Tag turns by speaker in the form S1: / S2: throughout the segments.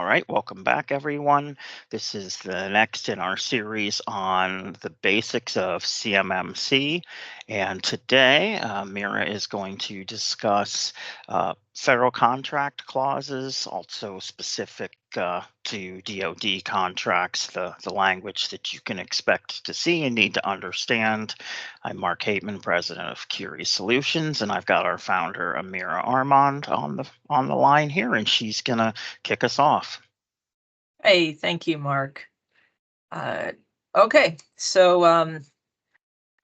S1: All right, welcome back, everyone. This is the next in our series on the basics of CMMC. And today, Mira is going to discuss federal contract clauses, also specific to DoD contracts, the language that you can expect to see and need to understand. I'm Mark Hateman, president of Curie Solutions, and I've got our founder, Amira Armond, on the line here, and she's going to kick us off.
S2: Hey, thank you, Mark. Okay, so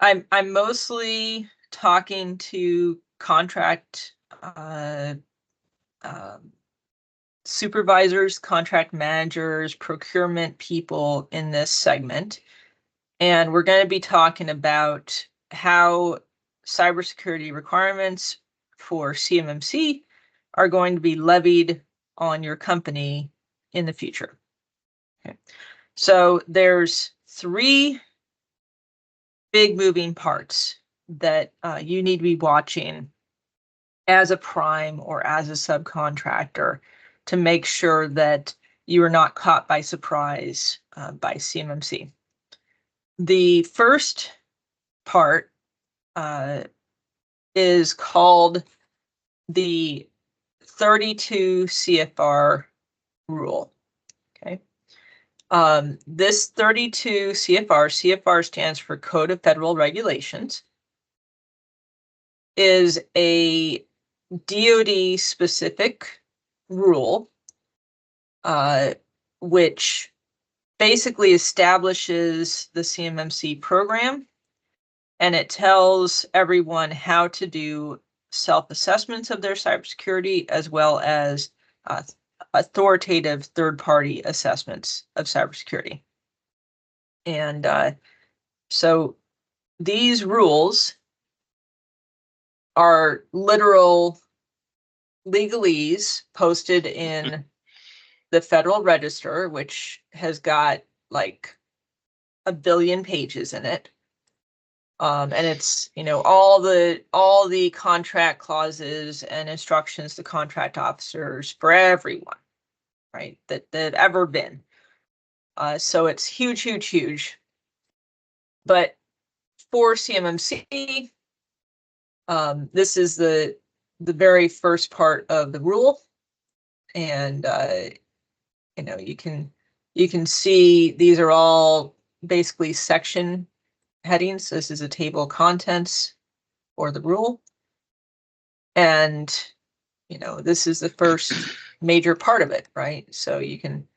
S2: I'm mostly talking to contract supervisors, contract managers, procurement people in this segment, and we're going to be talking about how cybersecurity requirements for CMMC are going to be levied on your company in the future. Okay. So there's three big moving parts that you need to be watching as a prime or as a subcontractor to make sure that you are not caught by surprise by CMMC. The first part is called the 32 CFR rule. Okay. This 32 CFR stands for Code of Federal Regulations, is a DoD specific rule, which basically establishes the CMMC program, and it tells everyone how to do self-assessments of their cybersecurity as well as authoritative third-party assessments of cybersecurity. And so these rules are literal legalese posted in the Federal Register, which has got like 1 billion pages in it. And it's, all the contract clauses and instructions to contract officers for everyone, right, that ever been. So it's huge, huge, huge. But for CMMC, this is the very first part of the rule, and you can see these are all basically section headings. This is a table of contents for the rule, and this is the first major part of it, right? So you can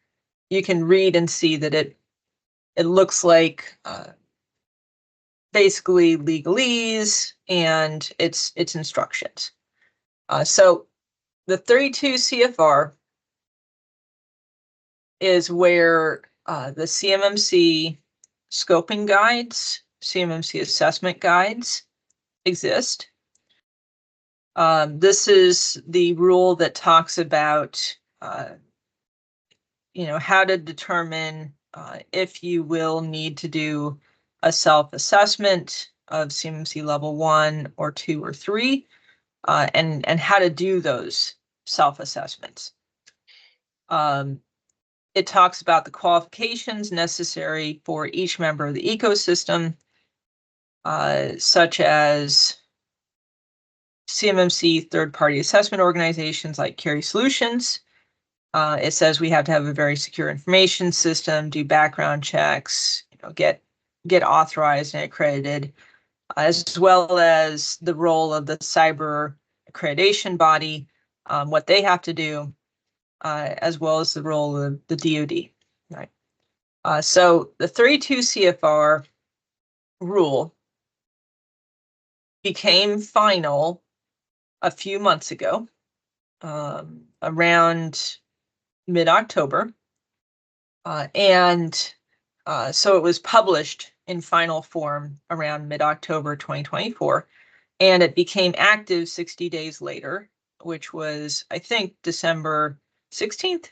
S2: read and see that it looks like basically legalese and its instructions. So the 32 CFR is where the CMMC scoping guides, CMMC assessment guides exist. This is the rule that talks about how to determine if you will need to do a self-assessment of CMMC level 1 or 2 or 3, and how to do those self-assessments. It talks about the qualifications necessary for each member of the ecosystem, such as CMMC third-party assessment organizations like Curie Solutions. It says we have to have a very secure information system, do background checks, get authorized and accredited, as well as the role of the cyber accreditation body, what they have to do, as well as the role of the DoD. Right. So the 32 CFR rule became final a few months ago, around mid-October, and so it was published in final form around mid-October 2024, and it became active 60 days later, which was, I think, December 16th?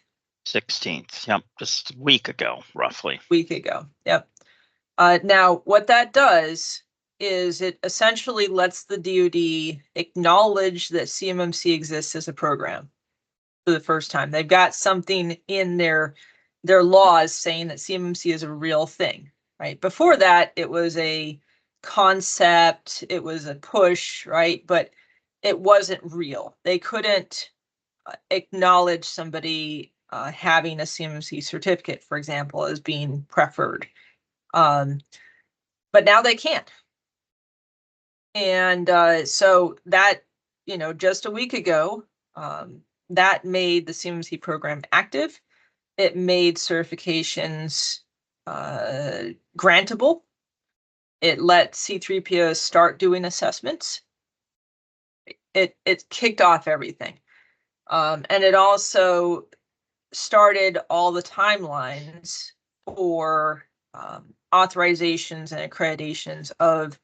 S1: 16th, yep, just a week ago, roughly.
S2: Week ago, yep. Now, what that does is it essentially lets the DoD acknowledge that CMMC exists as a program. for the first time. They've got something in their laws saying that CMMC is a real thing, right? Before that, it was a concept, it was a push, right? But it wasn't real. They couldn't acknowledge somebody having a CMMC certificate, for example, as being preferred. But now they can. And so that, just a week ago, that made the CMMC program active. It made certifications grantable. It let C3POs start doing assessments. It kicked off everything. And it also started all the timelines for authorizations and accreditations of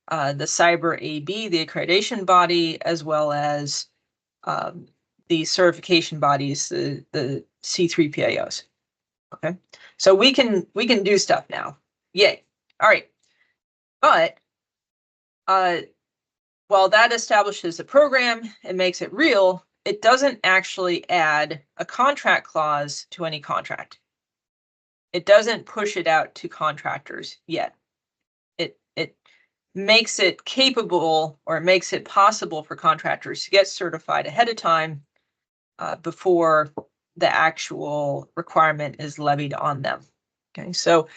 S2: the Cyber AB, the accreditation body, as well as the certification bodies, the C3PAOs. Okay, so we can do stuff now. Yay! All right, but while that establishes a program and makes it real, it doesn't actually add a contract clause to any contract. It doesn't push it out to contractors yet. It makes it capable, or it makes it possible for contractors to get certified ahead of time before the actual requirement is levied on them. Okay, so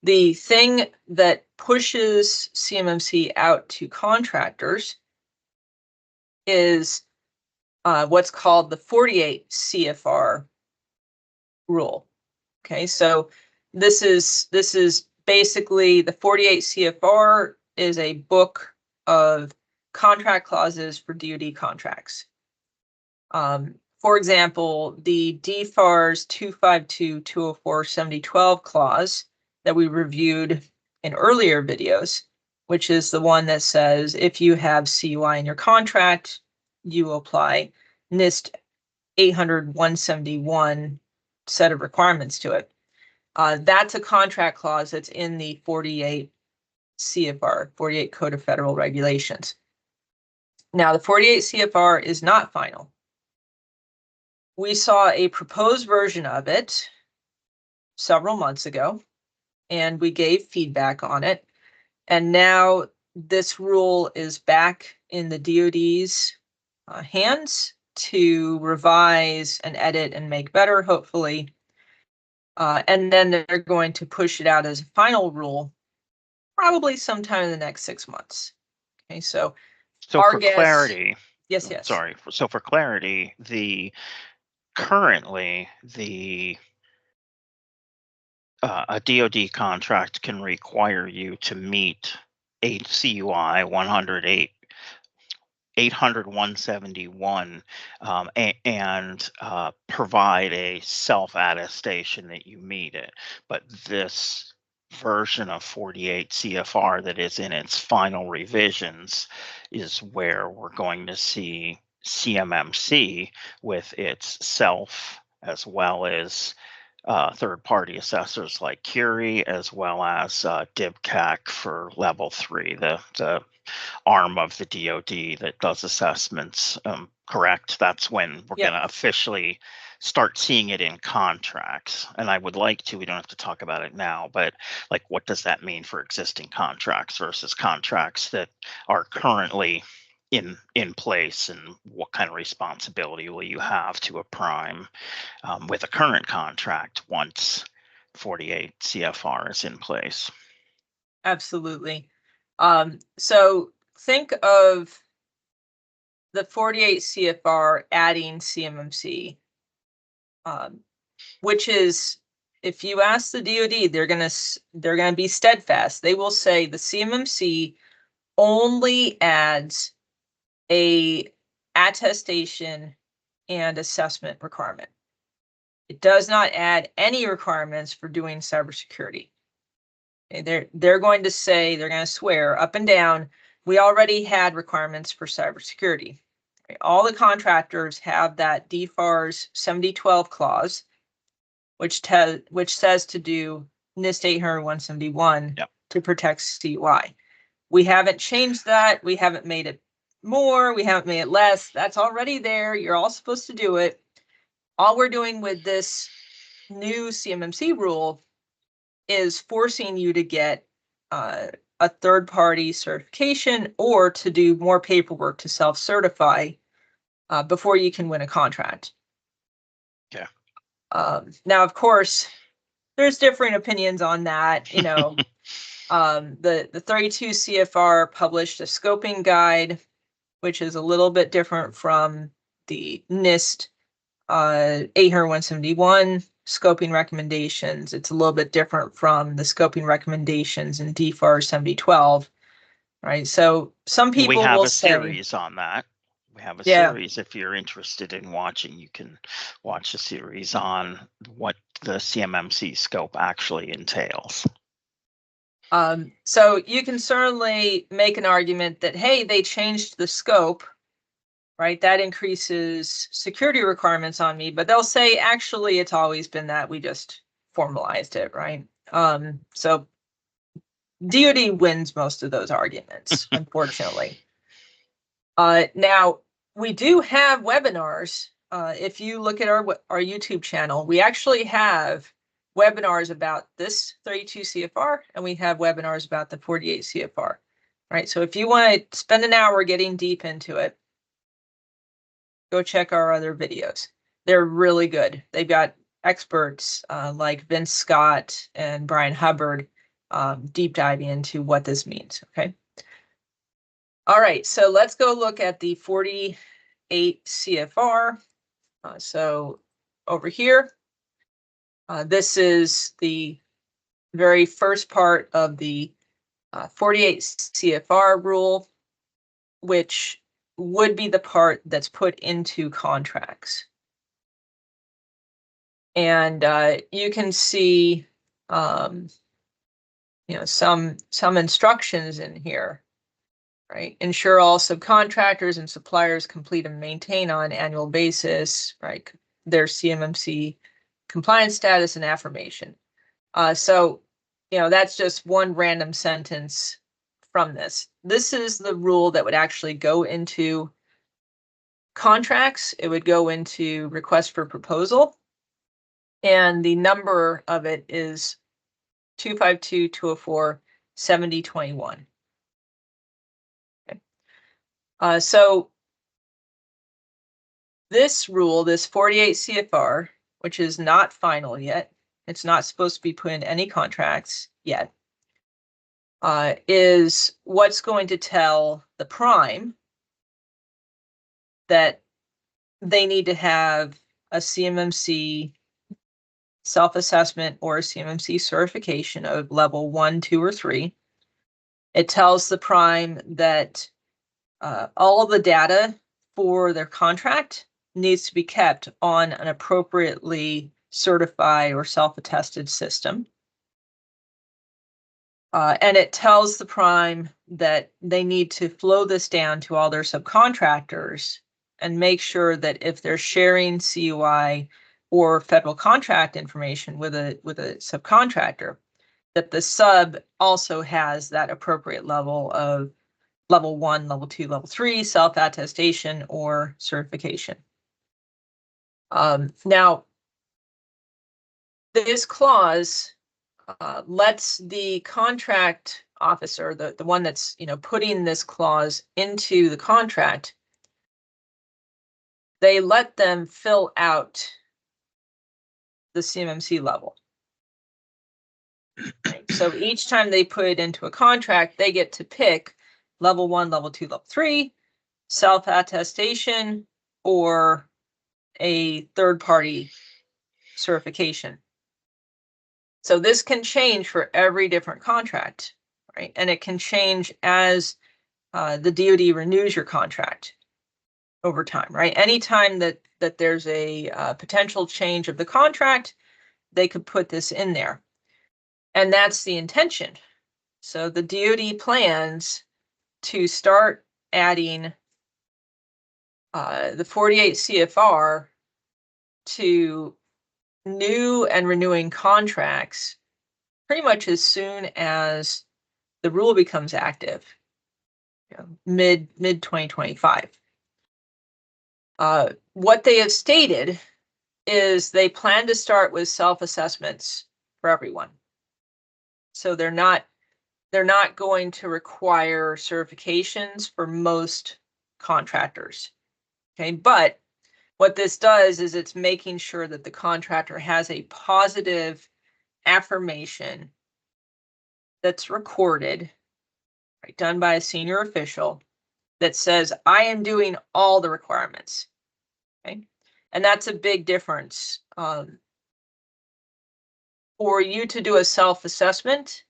S2: the thing that pushes CMMC out to contractors is what's called the 48 CFR rule. Okay, so this is basically the 48 CFR is a book of contract clauses for DoD contracts. For example, the DFARS 252, 204, 7012 clause that we reviewed in earlier videos, which is the one that says if you have CUI in your contract, you apply NIST 800-171 set of requirements to it. That's a contract clause that's in the 48 CFR, 48 Code of Federal Regulations. Now, the 48 CFR is not final. We saw a proposed version of it several months ago, and we gave feedback on it. And now this rule is back in the DoD's hands to revise and edit and make better, hopefully. And then they're going to push it out as a final rule, probably sometime in the next 6 months. Okay, so
S1: for clarity,
S2: yes.
S1: Sorry. So for clarity, currently a DoD contract can require you to meet a CUI 800-171 and provide a self-attestation that you meet it. But this version of 48 CFR that is in its final revisions is where we're going to see CMMC with its self, as well as third-party assessors like Curie, as well as DIBCAC for level 3, the arm of the DoD that does assessments. Correct? That's when we're going to officially start seeing it in contracts. And I would like to, we don't have to talk about it now, but like, what does that mean for existing contracts versus contracts that are currently in place, and what kind of responsibility will you have to a prime with a current contract once 48 CFR is in place?
S2: Absolutely. So think of the 48 CFR adding CMMC, which is, if you ask the DoD, they're gonna be steadfast. They will say the CMMC only adds a attestation and assessment requirement. It does not add any requirements for doing cybersecurity. Okay, they're going to say, they're going to swear up and down, we already had requirements for cybersecurity. Okay, all the contractors have that DFARS 7012 clause, which says to do NIST 800-171 to protect CUI. We haven't changed that. We haven't made it more. We haven't made it less. That's already there. You're all supposed to do it. All we're doing with this new CMMC rule is forcing you to get a third-party certification or to do more paperwork to self-certify before you can win a contract.
S1: Yeah.
S2: Now, of course, there's differing opinions on that. You know, the 32 CFR published a scoping guide, which is a little bit different from the NIST 800-171 scoping recommendations. It's a little bit different from the scoping recommendations in DFAR 7012, right? So some
S1: We
S2: people
S1: have
S2: will
S1: a
S2: say,
S1: series on that. We have a
S2: yeah,
S1: series. If you're interested in watching, you can watch a series on what the CMMC scope actually entails.
S2: so you can certainly make an argument that, hey, they changed the scope, right? That increases security requirements on me, but they'll say, actually, it's always been that, we just formalized it, right? So DoD wins most of those arguments, unfortunately. Now, we do have webinars. If you look at our YouTube channel, we actually have webinars about this 32 CFR, and we have webinars about the 48 CFR, right? So if you want to spend an hour getting deep into it, go check our other videos. They're really good. They've got experts like Vince Scott and Brian Hubbard deep diving into what this means, okay? All right, so let's go look at the 48 CFR. So over here, this is the very first part of the 48 CFR rule, which would be the part that's put into contracts. And you can see, you know, some instructions in here, right? Ensure all subcontractors and suppliers complete and maintain on an annual basis, right, their CMMC compliance status and affirmation. So, you know, that's just one random sentence from this. This is the rule that would actually go into contracts. It would go into request for proposal. And the number of it is 252-204-7021. Okay. So this rule, this 48 CFR, which is not final yet, it's not supposed to be put in any contracts yet, is what's going to tell the prime that they need to have a CMMC self-assessment or a CMMC certification of level 1, 2, or 3. It tells the prime that all of the data for their contract needs to be kept on an appropriately certified or self-attested system. And it tells the prime that they need to flow this down to all their subcontractors and make sure that if they're sharing CUI or federal contract information with a subcontractor, that the sub also has that appropriate level of level 1, level 2, level 3 self-attestation or certification. Now, this clause lets the contract officer, the one that's, you know, putting this clause into the contract, they let them fill out the CMMC level. Right? So each time they put it into a contract, they get to pick level 1, level 2, level 3, self-attestation, or a third-party certification. So this can change for every different contract, right? And it can change as the DoD renews your contract over time, right? Anytime that there's a potential change of the contract, they could put this in there. And that's the intention. So the DoD plans to start adding the 48 CFR to new and renewing contracts pretty much as soon as the rule becomes active, you know, mid 2025. What they have stated is they plan to start with self-assessments for everyone. So they're not going to require certifications for most contractors. Okay, but what this does is it's making sure that the contractor has a positive affirmation that's recorded, right, done by a senior official that says, I am doing all the requirements. Okay, and that's a big difference. For you to do a self-assessment,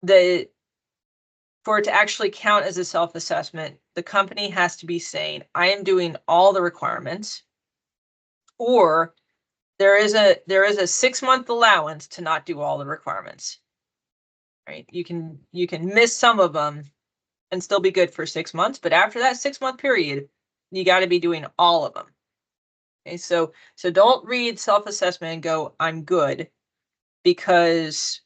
S2: for it to actually count as a self-assessment, the company has to be saying, I am doing all the requirements, or there is a 6-month allowance to not do all the requirements. Right? You can miss some of them and still be good for 6 months, but after that 6-month period, you got to be doing all of them. Okay, so don't read self-assessment and go, I'm good, because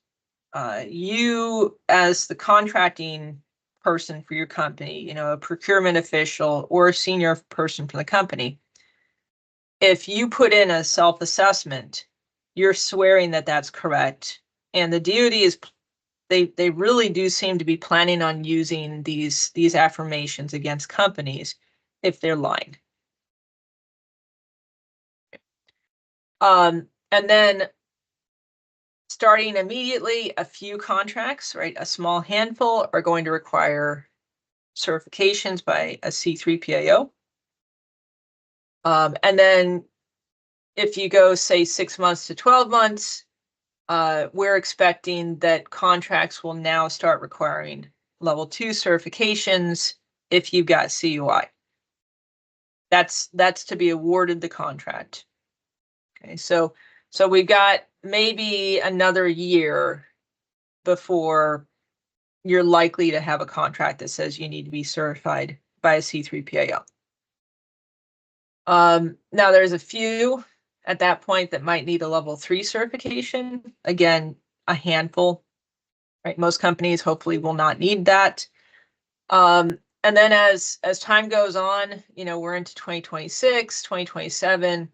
S2: you, as the contracting person for your company, a procurement official or a senior person from the company, if you put in a self-assessment, you're swearing that that's correct. And the DoD is, they really do seem to be planning on using these affirmations against companies if they're lying. And then starting immediately, a few contracts, right, a small handful, are going to require certifications by a C3 PAO. And then if you go, say, 6 months to 12 months, we're expecting that contracts will now start requiring level 2 certifications if you've got CUI. That's to be awarded the contract. Okay, so we've got maybe another year before you're likely to have a contract that says you need to be certified by a C3 PAO. Now there's a few at that point that might need a level 3 certification. Again, a handful, right? Most companies hopefully will not need that. And then as time goes on, we're into 2026, 2027.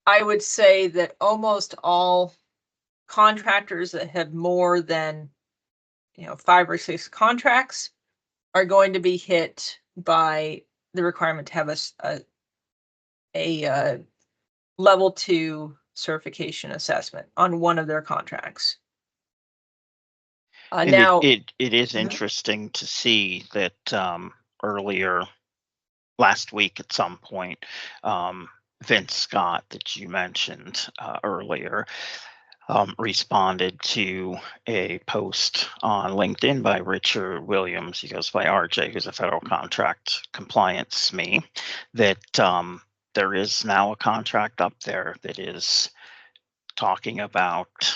S2: I would say that almost all contractors that have more than 5 or 6 contracts are going to be hit by the requirement to have a level 2 certification assessment on one of their contracts.
S1: And
S2: now
S1: it is interesting to see that earlier last week at some point, Vince Scott, that you mentioned earlier, responded to a post on LinkedIn by Richard Williams. He goes by RJ, who's a federal contract compliance SME, that there is now a contract up there that is talking about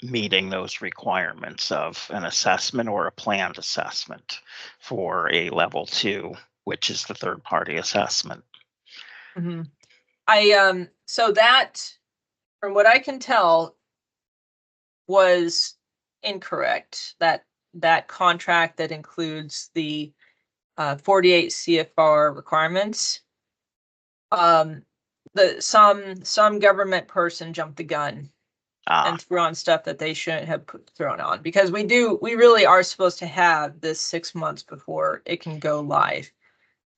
S1: meeting those requirements of an assessment or a planned assessment for a level 2, which is the third party assessment.
S2: Mm-hmm. So that, from what I can tell, was incorrect. That contract that includes the 48 CFR requirements. Some government person jumped the gun and threw on stuff that they shouldn't have thrown on, because we really are supposed to have this 6 months before it can go live.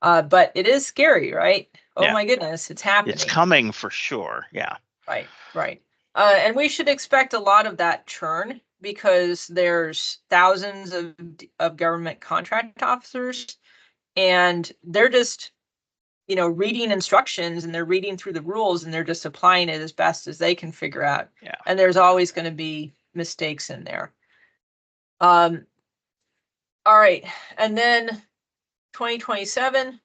S2: But it is scary, right? Oh my goodness, it's happening.
S1: It's coming for sure. Yeah.
S2: Right. And we should expect a lot of that churn, because there's thousands of government contract officers, and they're just reading instructions, and they're reading through the rules, and they're just applying it as best as they can figure out.
S1: Yeah.
S2: And there's always going to be mistakes in there. All right. And then 2027,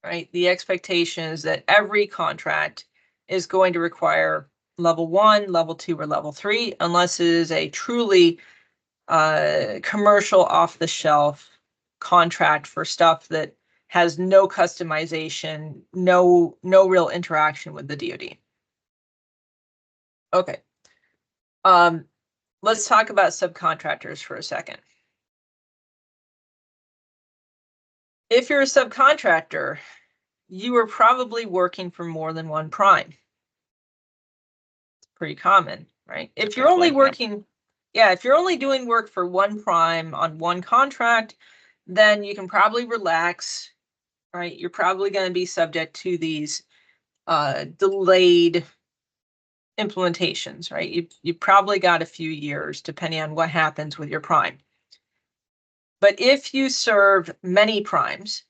S2: right? The expectation is that every contract is going to require level 1, level 2, or level 3, unless it is a truly commercial off-the-shelf contract for stuff that has no customization, no real interaction with the DoD. Okay. Let's talk about subcontractors for a second. If you're a subcontractor, you are probably working for more than one prime. It's pretty common, right? If you're only working, if you're only doing work for one prime on one contract, then you can probably relax, right? You're probably going to be subject to these delayed implementations, right? You probably got a few years depending on what happens with your prime. But if you serve many primes,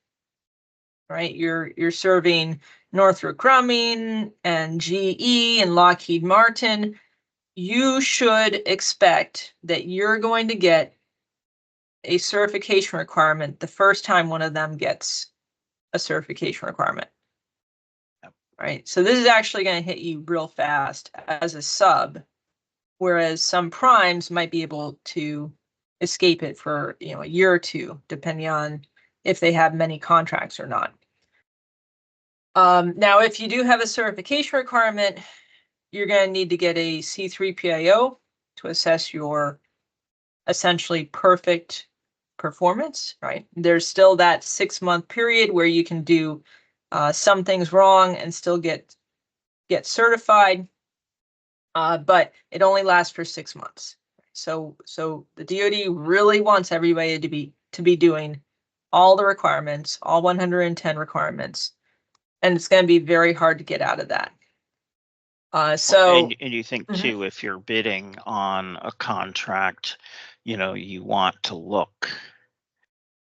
S2: right? You're serving Northrop Grumman and GE and Lockheed Martin, you should expect that you're going to get a certification requirement the first time one of them gets a certification requirement.
S1: Yep.
S2: Right? So this is actually going to hit you real fast as a sub, whereas some primes might be able to escape it for, a year or two, depending on if they have many contracts or not. Now, if you do have a certification requirement, you're going to need to get a C3PAO to assess your essentially perfect performance, right? There's still that 6-month period where you can do some things wrong and still get certified, but it only lasts for 6 months. So the DoD really wants everybody to be doing all the requirements, all 110 requirements, and it's going to be very hard to get out of that.
S1: And you think too, if you're bidding on a contract, you want to look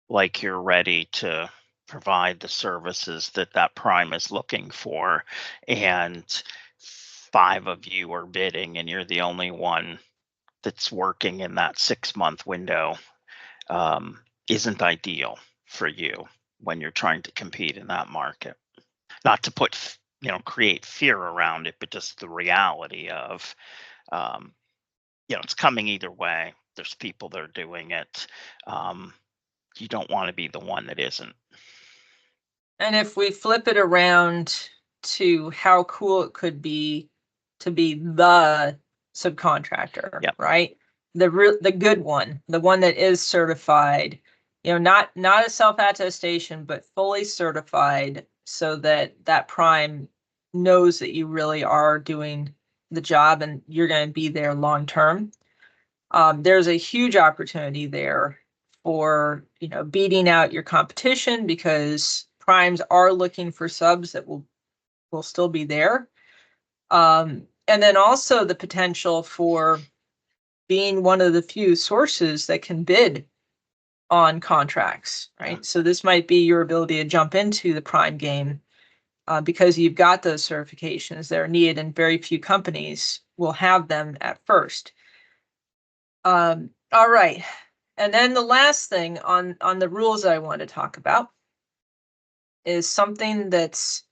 S1: like you're ready to provide the services that prime is looking for, and 5 of you are bidding and you're the only one that's working in that 6-month window, isn't ideal for you when you're trying to compete in that market. Not to put, create fear around it, but just the reality of, it's coming either way. There's people that are doing it. You don't want to be the one that isn't.
S2: And if we flip it around to how cool it could be to be the subcontractor,
S1: Yep.
S2: right? The good one, the one that is certified, not a self-attestation, but fully certified, so that prime knows that you really are doing the job and you're going to be there long term. There's a huge opportunity there for beating out your competition, because primes are looking for subs that will still be there. And then also the potential for being one of the few sources that can bid on contracts, right?
S1: Yeah.
S2: So this might be your ability to jump into the prime game because you've got those certifications that are needed, and very few companies will have them at first. All right. And then the last thing on the rules that I want to talk about is something that's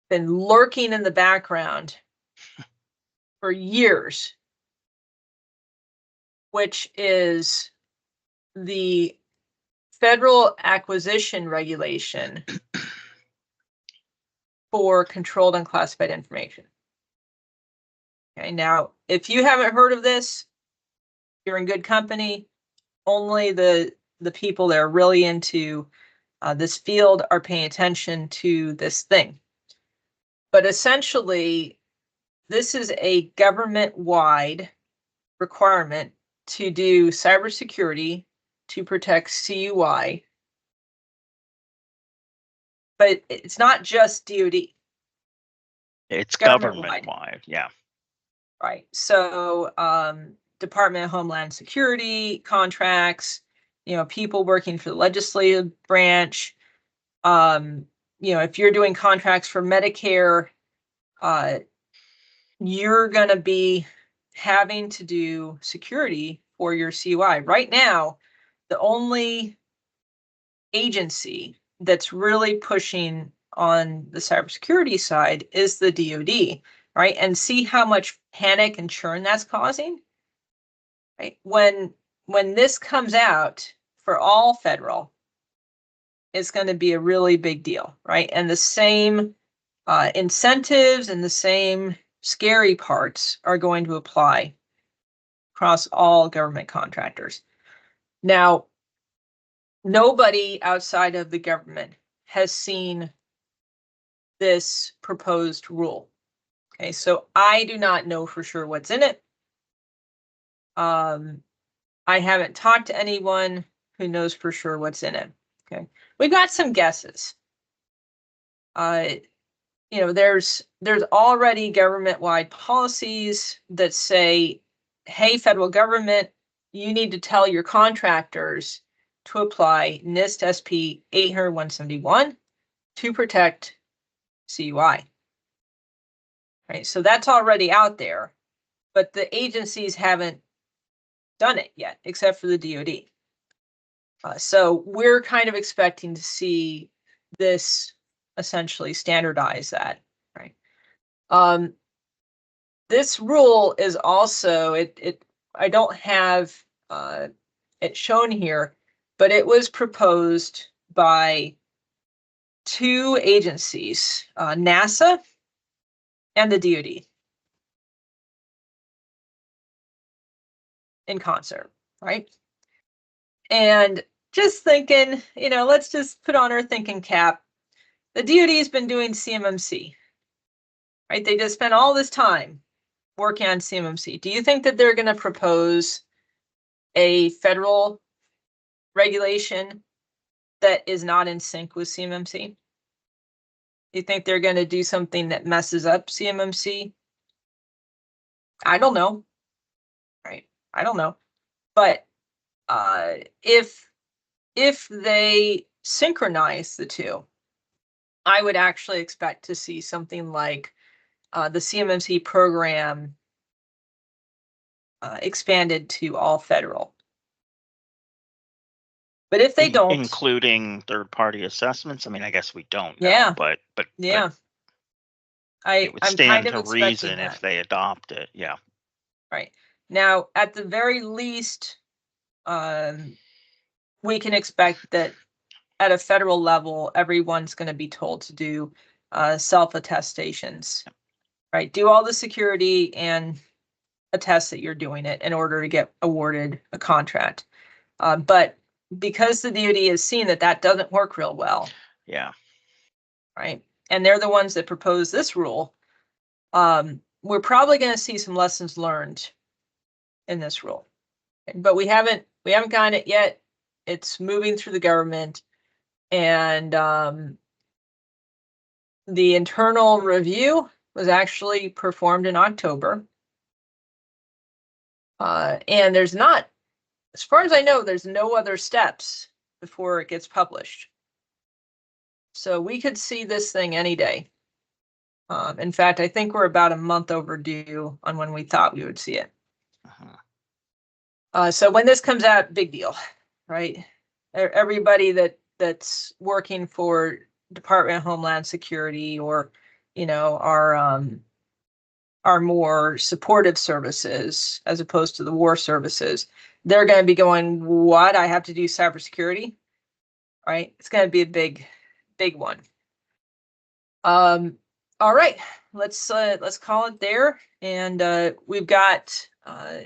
S2: been lurking in the background for years, which is the federal acquisition regulation for controlled and classified information. Okay, now, if you haven't heard of this, you're in good company. Only the people that are really into this field are paying attention to this thing. But essentially, this is a government-wide requirement to do cybersecurity to protect CUI. But it's not just DoD.
S1: It's government-wide, yeah.
S2: Right. So Department of Homeland Security contracts, people working for the legislative branch. If you're doing contracts for Medicare, you're going to be having to do security for your CUI. Right now, the only agency that's really pushing on the cybersecurity side is the DoD, right? And see how much panic and churn that's causing, right? When this comes out for all federal, it's going to be a really big deal, right? And the same incentives and the same scary parts are going to apply across all government contractors. Now, nobody outside of the government has seen this proposed rule. Okay, so I do not know for sure what's in it. I haven't talked to anyone who knows for sure what's in it. Okay, we got some guesses. You know, there's already government-wide policies that say, hey, federal government, you need to tell your contractors to apply NIST SP 800-171 to protect CUI. Right, so that's already out there, but the agencies haven't done it yet, except for the DoD. So we're kind of expecting to see this essentially standardize that, right? This rule is also, I don't have it shown here, but it was proposed by two agencies, NASA and the DoD, in concert, right? And just thinking, you know, let's just put on our thinking cap. The DoD has been doing CMMC, right? They just spent all this time working on CMMC. Do you think that they're going to propose a federal regulation that is not in sync with CMMC? Do you think they're going to do something that messes up CMMC? I don't know, right? I don't know. But if they synchronize the two, I would actually expect to see something like the CMMC program expanded to all federal. But if they don't,
S1: including third-party assessments, I mean, I guess we don't know.
S2: Yeah.
S1: But
S2: yeah,
S1: it would
S2: I'm
S1: stand
S2: kind of
S1: to reason
S2: expecting
S1: if they adopt it. Yeah.
S2: Right. Now, at the very least, we can expect that at a federal level, everyone's going to be told to do self-attestations, right? Do all the security and attest that you're doing it in order to get awarded a contract. But because the DoD has seen that that doesn't work real well.
S1: Yeah.
S2: Right. And they're the ones that propose this rule. We're probably going to see some lessons learned in this rule, but we haven't gotten it yet. It's moving through the government, and the internal review was actually performed in October. And there's not, as far as I know, there's no other steps before it gets published. So we could see this thing any day. In fact, I think we're about a month overdue on when we thought we would see it. So when this comes out, big deal, right? Everybody that's working for Department of Homeland Security, or, you know, our more supportive services as opposed to the war services, they're going to be going, what? I have to do cybersecurity, right? It's going to be a big one. All right, let's call it there. And we've got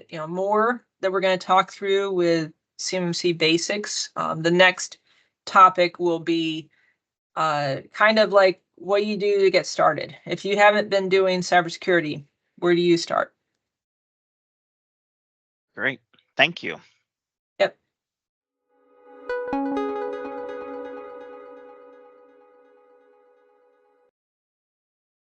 S2: you know, more that we're going to talk through with CMMC basics. The next topic will be kind of like what you do to get started. If you haven't been doing cybersecurity, where do you start?
S1: Great. Thank you.